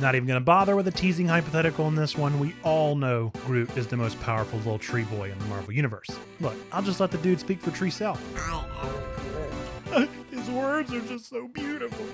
Not even going to bother with a teasing hypothetical in this one. We all know Groot is the most powerful little tree boy in the Marvel Universe. Look, I'll just let the dude speak for Tree Self. His words are just so beautiful.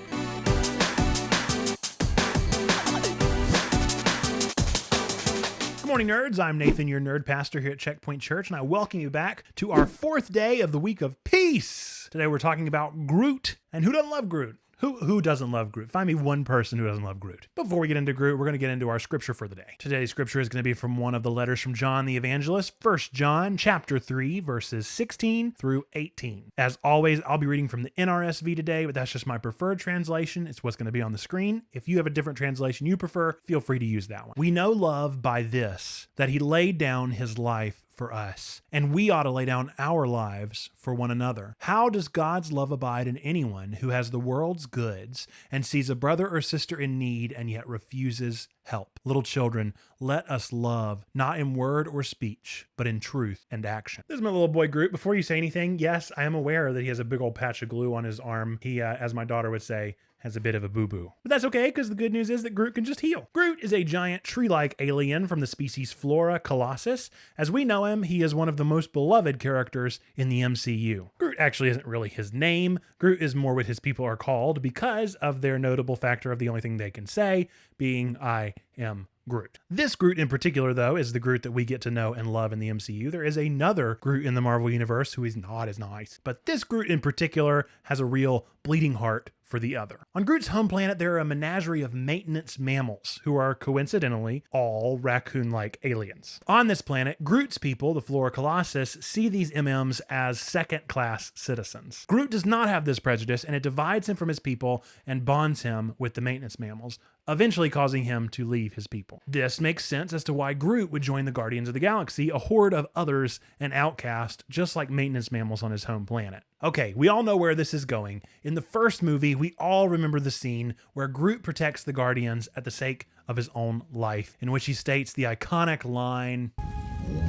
Good morning, nerds. I'm Nathan, your nerd pastor here at Checkpoint Church, and I welcome you back to our fourth day of the week of peace. Today we're talking about Groot, and who doesn't love Groot? Who doesn't love Groot? Find me one person who doesn't love Groot. Before we get into Groot, we're going to get into our scripture for the day. Today's scripture is going to be from one of the letters from John the Evangelist, 1 John chapter 3, verses 16 through 18. As always, I'll be reading from the NRSV today, but that's just my preferred translation. It's what's going to be on the screen. If you have a different translation you prefer, feel free to use that one. We know love by this, that he laid down his life for us, and we ought to lay down our lives for one another. How does God's love abide in anyone who has the world's goods and sees a brother or sister in need and yet refuses help? Little children, let us love, not in word or speech, but in truth and action. This is my little boy Groot. Before you say anything, yes, I am aware that he has a big old patch of glue on his arm. He, as my daughter would say, has a bit of a boo-boo. But that's okay, because the good news is that Groot can just heal. Groot is a giant tree-like alien from the species Flora Colossus. As we know him, he is one of the most beloved characters in the MCU. Groot actually isn't really his name. Groot is more what his people are called because of their notable factor of the only thing they can say being, I am Groot. This Groot in particular, though, is the Groot that we get to know and love in the MCU. There is another Groot in the Marvel Universe who is not as nice, but this Groot in particular has a real bleeding heart for the other. On Groot's home planet, there are a menagerie of maintenance mammals who are coincidentally all raccoon-like aliens. On this planet, Groot's people, the Flora Colossus, see these MMs as second-class citizens. Groot does not have this prejudice, and it divides him from his people and bonds him with the maintenance mammals, eventually causing him to leave his people. This makes sense as to why Groot would join the Guardians of the Galaxy, a horde of others and outcasts, just like maintenance mammals on his home planet. Okay, we all know where this is going. In the first movie, we all remember the scene where Groot protects the Guardians at the sake of his own life, in which he states the iconic line,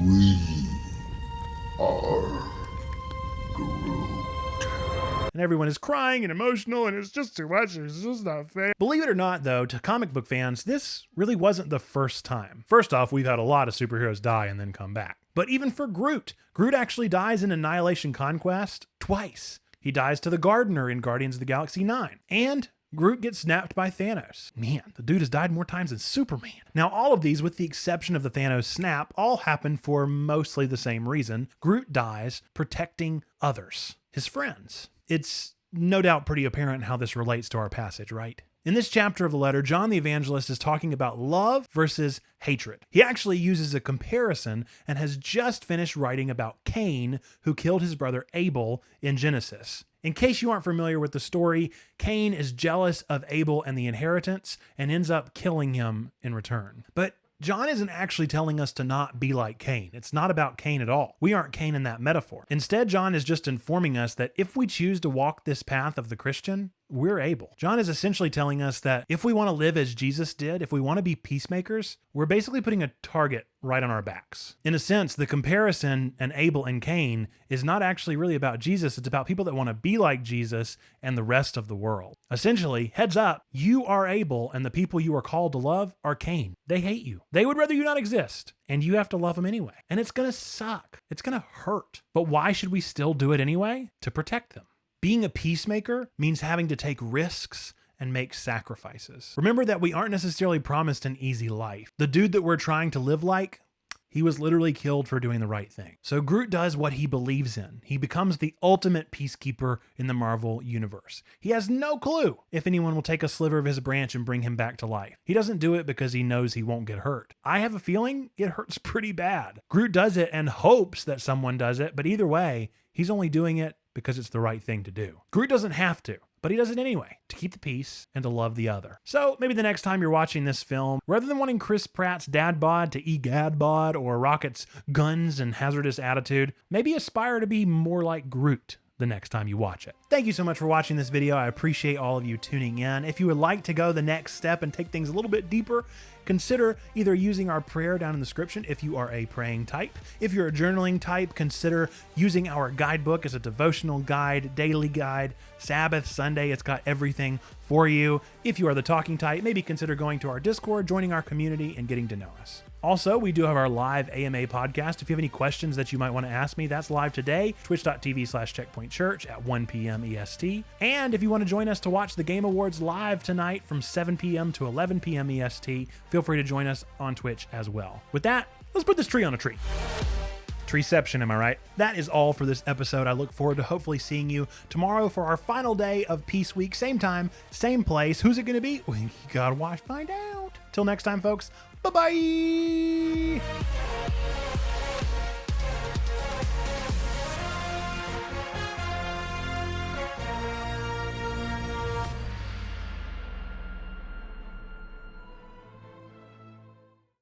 "We are Groot." And everyone is crying and emotional, and it's just too much. It's just not fair. Believe it or not, though, to comic book fans, this really wasn't the first time. First off, we've had a lot of superheroes die and then come back. But even for Groot, Groot actually dies in Annihilation Conquest twice. He dies to the Gardener in Guardians of the Galaxy 9. And Groot gets snapped by Thanos. Man, the dude has died more times than Superman. Now, all of these, with the exception of the Thanos snap, all happen for mostly the same reason. Groot dies protecting others, his friends. It's no doubt pretty apparent how this relates to our passage, right? In this chapter of the letter, John the Evangelist is talking about love versus hatred. He actually uses a comparison and has just finished writing about Cain, who killed his brother Abel in Genesis. In case you aren't familiar with the story, Cain is jealous of Abel and the inheritance and ends up killing him in return. But John isn't actually telling us to not be like Cain. It's not about Cain at all. We aren't Cain in that metaphor. Instead, John is just informing us that if we choose to walk this path of the Christian, we're able. John is essentially telling us that if we want to live as Jesus did, if we want to be peacemakers, we're basically putting a target right on our backs. In a sense, the comparison in Abel and Cain is not actually really about Jesus. It's about people that want to be like Jesus and the rest of the world. Essentially, heads up, you are Abel and the people you are called to love are Cain. They hate you. They would rather you not exist. And you have to love them anyway. And it's going to suck. It's going to hurt. But why should we still do it anyway? To protect them. Being a peacemaker means having to take risks and make sacrifices. Remember that we aren't necessarily promised an easy life. The dude that we're trying to live like, he was literally killed for doing the right thing. So Groot does what he believes in. He becomes the ultimate peacekeeper in the Marvel Universe. He has no clue if anyone will take a sliver of his branch and bring him back to life. He doesn't do it because he knows he won't get hurt. I have a feeling it hurts pretty bad. Groot does it and hopes that someone does it, but either way, he's only doing it because it's the right thing to do. Groot doesn't have to, but he does it anyway, to keep the peace and to love the other. So maybe the next time you're watching this film, rather than wanting Chris Pratt's dad bod to egad bod or Rocket's guns and hazardous attitude, maybe aspire to be more like Groot the next time you watch it. Thank you so much for watching this video. I appreciate all of you tuning in. If you would like to go the next step and take things a little bit deeper, consider either using our prayer down in the description if you are a praying type. If you're a journaling type, consider using our guidebook as a devotional guide, daily guide, Sabbath, Sunday. It's got everything for you. If you are the talking type, maybe consider going to our Discord, joining our community, and getting to know us. Also, we do have our live AMA podcast. If you have any questions that you might want to ask me, that's live today, twitch.tv/checkpointchurch at 1 p.m. EST. And if you want to join us to watch the Game Awards live tonight from 7 p.m. to 11 p.m. EST, feel free to join us on Twitch as well. With that, let's put this tree on a tree. Treeception, am I right? That is all for this episode. I look forward to hopefully seeing you tomorrow for our final day of Peace Week. Same time, same place. Who's it going to be? Well, you gotta watch, find out. Till next time, folks. Bye-bye.